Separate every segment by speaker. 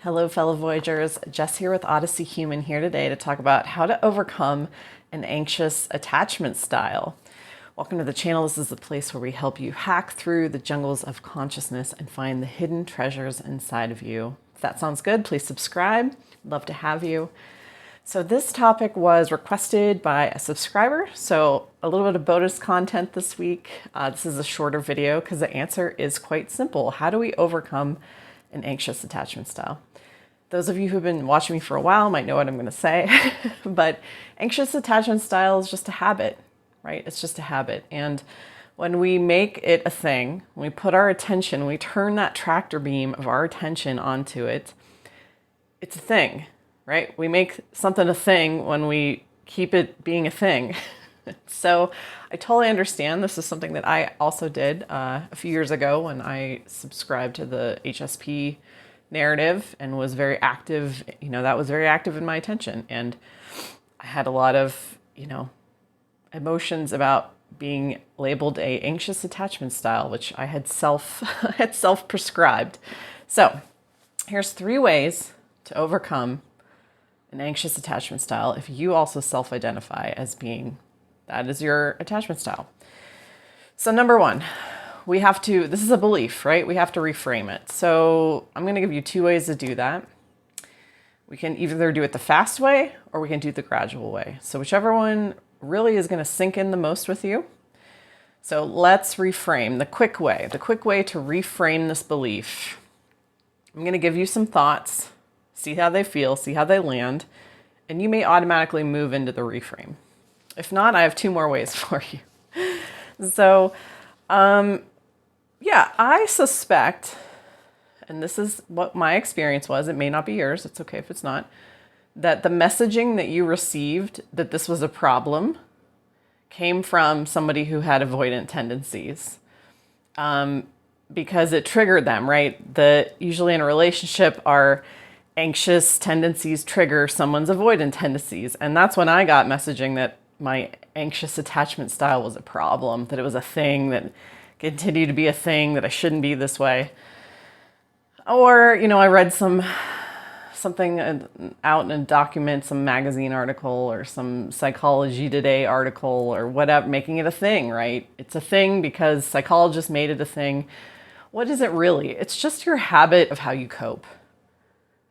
Speaker 1: Hello, fellow Voyagers. Jess here with Odyssey Human here today to talk about how to overcome an anxious attachment style. Welcome to the channel. This is the place where we help you hack through the jungles of consciousness and find the hidden treasures inside of you. If that sounds good, please subscribe. Love to have you. So this topic was requested by a subscriber. So a little bit of bonus content this week. This is a shorter video because the answer is quite simple. How do we overcome an anxious attachment style? Those of you who've been watching me for a while might know what I'm going to say, but anxious attachment style is just a habit, right? It's just a habit. And when we make it a thing, when we put our attention, we turn that tractor beam of our attention onto it, it's a thing, right? We make something a thing when we keep it being a thing. So I totally understand. This is something that I also did a few years ago when I subscribed to the HSP narrative and was very active. That was very active in my attention. And I had a lot of, emotions about being labeled a anxious attachment style, which I had self-prescribed. So here's 3 ways to overcome an anxious attachment style if you also self-identify as being that is your attachment style. So number 1, this is a belief, right? We have to reframe it. So I'm going to give you 2 ways to do that. We can either do it the fast way or we can do it the gradual way. So whichever one really is going to sink in the most with you. So let's reframe the quick way to reframe this belief. I'm going to give you some thoughts, see how they feel, see how they land, and you may automatically move into the reframe. If not, I have 2 more ways for you. So, I suspect, and this is what my experience was, it may not be yours, it's okay if it's not, that the messaging that you received that this was a problem came from somebody who had avoidant tendencies. Because it triggered them, right? Usually in a relationship, our anxious tendencies trigger someone's avoidant tendencies. And that's when I got messaging that my anxious attachment style was a problem, that it was a thing that continued to be a thing, that I shouldn't be this way. Or, I read something out in a document, some magazine article or some Psychology Today article or whatever, making it a thing, right? It's a thing because psychologists made it a thing. What is it really? It's just your habit of how you cope.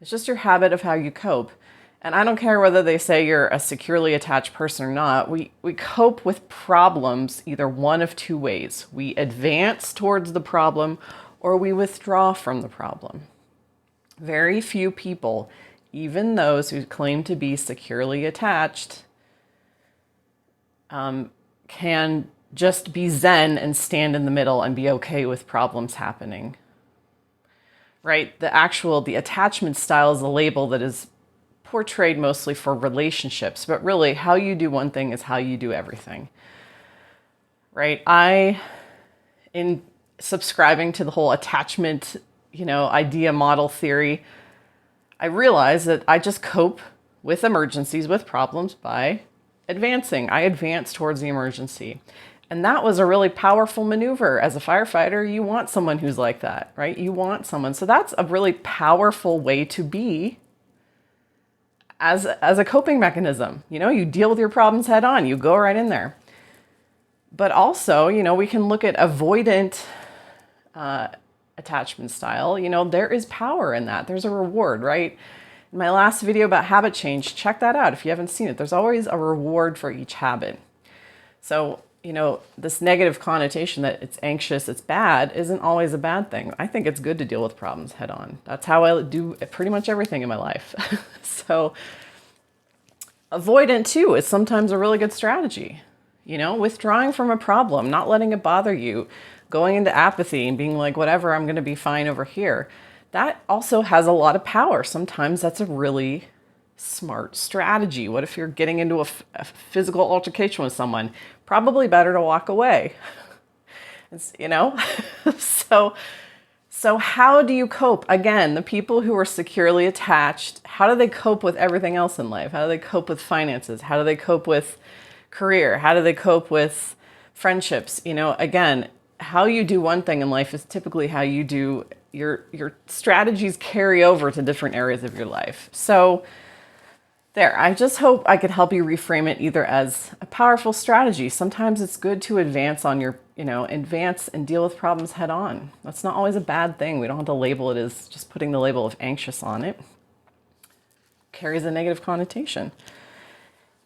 Speaker 1: It's just your habit of how you cope. And I don't care whether they say you're a securely attached person or not. We cope with problems either one of 2 ways. We advance towards the problem or we withdraw from the problem. Very few people, even those who claim to be securely attached, can just be zen and stand in the middle and be okay with problems happening. Right? The attachment style is a label that is portrayed mostly for relationships, but really how you do one thing is how you do everything. Right? In subscribing to the whole attachment, idea model theory, I realized that I just cope with emergencies, with problems by advancing. I advance towards the emergency. And that was a really powerful maneuver. As a firefighter, you want someone who's like that, right? You want someone. So that's a really powerful way to be as a coping mechanism. You deal with your problems head on. You go right in there. But also, we can look at avoidant attachment style. There is power in that. There's a reward, right? In my last video about habit change, check that out if you haven't seen it. There's always a reward for each habit. So, this negative connotation that it's anxious, it's bad, isn't always a bad thing. I think it's good to deal with problems head on. That's how I do pretty much everything in my life. So avoidant too is sometimes a really good strategy. Withdrawing from a problem, not letting it bother you, going into apathy and being like, whatever, I'm going to be fine over here. That also has a lot of power. Sometimes that's a really smart strategy. What if you're getting into a physical altercation with someone? Probably better to walk away. So how do you cope? Again, the people who are securely attached, how do they cope with everything else in life? How do they cope with finances? How do they cope with career? How do they cope with friendships? Again, how you do one thing in life is typically how you do your strategies carry over to different areas of your life. So there, I just hope I could help you reframe it either as a powerful strategy. Sometimes it's good to advance on your, advance and deal with problems head on. That's not always a bad thing. We don't have to label it as just putting the label of anxious on it. Carries a negative connotation.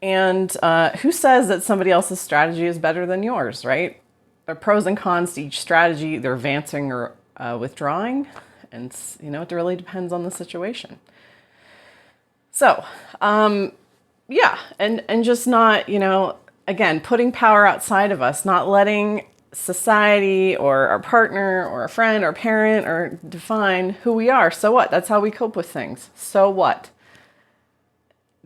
Speaker 1: And who says that somebody else's strategy is better than yours, right? There are pros and cons to each strategy. They're advancing or withdrawing. And, it really depends on the situation. So, yeah, and just not, again, putting power outside of us, not letting society or our partner or a friend or parent or define who we are. So what? That's how we cope with things. So what?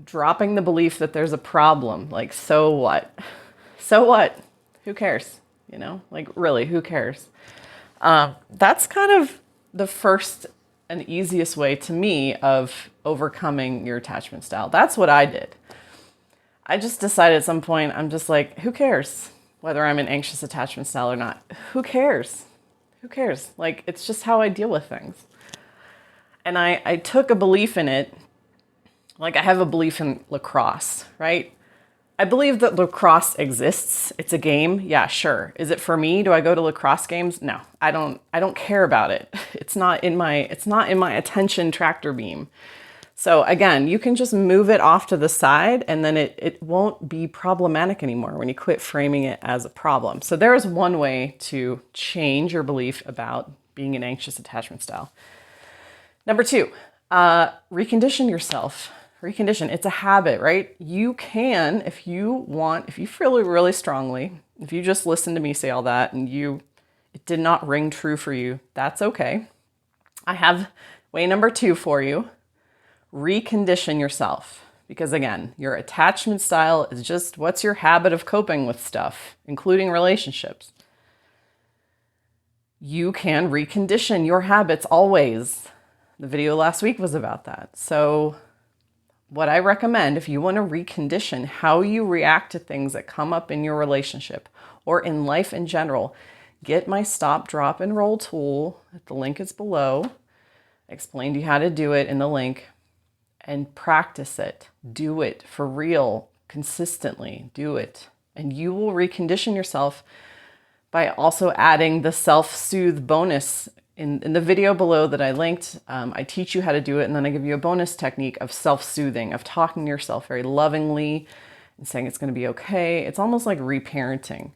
Speaker 1: Dropping the belief that there's a problem. Like, so what? So what? Who cares? Really, who cares? That's kind of the first and easiest way to me of overcoming your attachment style. That's what I did. I just decided at some point, I'm just like, who cares whether I'm an anxious attachment style or not? Who cares? Who cares? Like, it's just how I deal with things. And I took a belief in it. Like, I have a belief in lacrosse, right? I believe that lacrosse exists. It's a game. Yeah, sure. Is it for me? Do I go to lacrosse games? No, I don't care about it. It's not in my attention tractor beam. So again, you can just move it off to the side and then it won't be problematic anymore when you quit framing it as a problem. So there is one way to change your belief about being an anxious attachment style. Number 2, recondition yourself. Recondition. It's a habit, right? You can, if you feel it really strongly, if you just listen to me say all that and it did not ring true for you, that's okay. I have way number 2 for you. Recondition yourself. Because again, your attachment style is just what's your habit of coping with stuff, including relationships. You can recondition your habits always. The video last week was about that. So what I recommend, if you want to recondition how you react to things that come up in your relationship or in life in general, get my stop, drop, and roll tool. The link is below. I explained to you how to do it in the link, and practice it. Do it for real, consistently. Do it. And you will recondition yourself by also adding the self-soothe bonus. In the video below that I linked, I teach you how to do it, and then I give you a bonus technique of self-soothing, of talking to yourself very lovingly and saying it's going to be okay. It's almost like reparenting.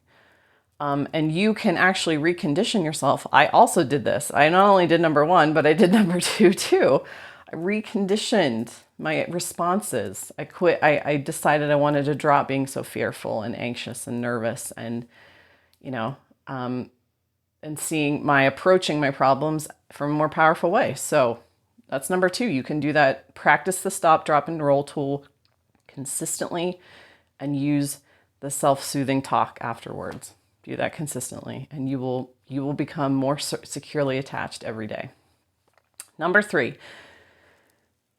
Speaker 1: And you can actually recondition yourself. I also did this. I not only did number 1, but I did number 2 too. I reconditioned my responses. I decided I wanted to drop being so fearful and anxious and nervous and, and approaching my problems from a more powerful way. So that's number 2. You can do that. Practice the stop, drop, and roll tool consistently and use the self-soothing talk afterwards. Do that consistently and you will become more securely attached every day. Number 3.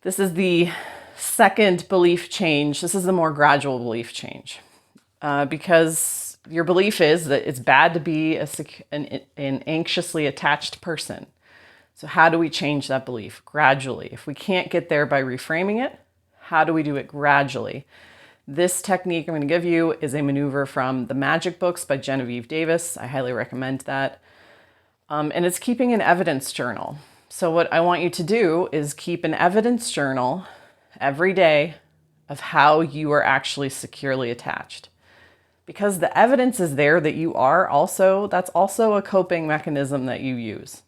Speaker 1: This is the second belief change. This is the more gradual belief change because your belief is that it's bad to be an anxiously attached person. So how do we change that belief? Gradually. If we can't get there by reframing it, how do we do it gradually? This technique I'm going to give you is a maneuver from the Magic Books by Genevieve Davis. I highly recommend that. And it's keeping an evidence journal. So what I want you to do is keep an evidence journal every day of how you are actually securely attached. Because the evidence is there that you are also, that's also a coping mechanism that you use.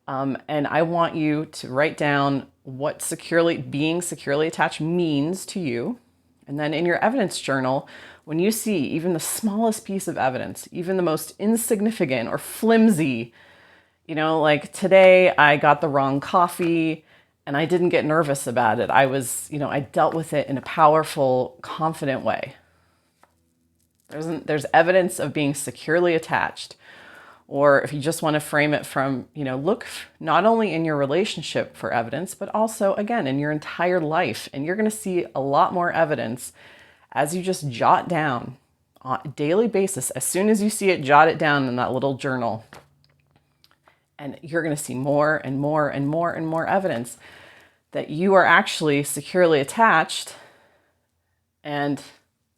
Speaker 1: And I want you to write down what being securely attached means to you. And then in your evidence journal, when you see even the smallest piece of evidence, even the most insignificant or flimsy, like today I got the wrong coffee and I didn't get nervous about it. I dealt with it in a powerful, confident way. There's evidence of being securely attached. Or if you just want to frame it from, look not only in your relationship for evidence, but also, again, in your entire life. And you're going to see a lot more evidence as you just jot down on a daily basis. As soon as you see it, jot it down in that little journal. And you're going to see more and more and more and more evidence that you are actually securely attached. And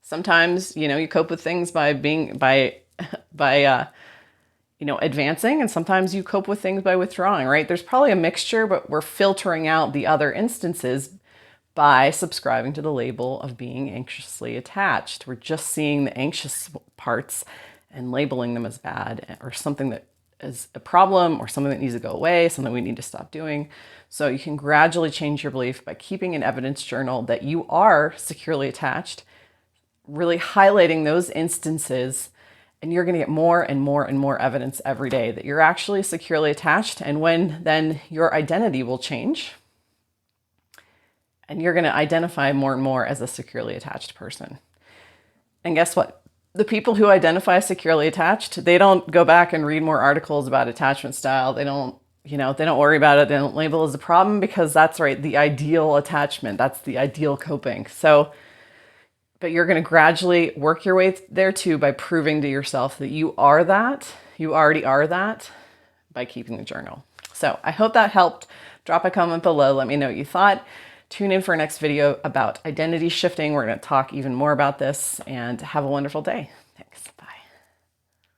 Speaker 1: sometimes, you cope with things by advancing, and sometimes you cope with things by withdrawing, right? There's probably a mixture, but we're filtering out the other instances by subscribing to the label of being anxiously attached. We're just seeing the anxious parts and labeling them as bad or something that is a problem or something that needs to go away, something we need to stop doing. So you can gradually change your belief by keeping an evidence journal that you are securely attached, really highlighting those instances, and you're going to get more and more and more evidence every day that you're actually securely attached. And when then your identity will change, and you're going to identify more and more as a securely attached person. And guess what? The people who identify securely attached, they don't go back and read more articles about attachment style. They don't worry about it. They don't label it as a problem, because that's right, the ideal attachment. That's the ideal coping. So, but you're going to gradually work your way there too by proving to yourself that you are that. You already are that by keeping the journal. So I hope that helped. Drop a comment below. Let me know what you thought. Tune in for our next video about identity shifting. We're going to talk even more about this, and have a wonderful day.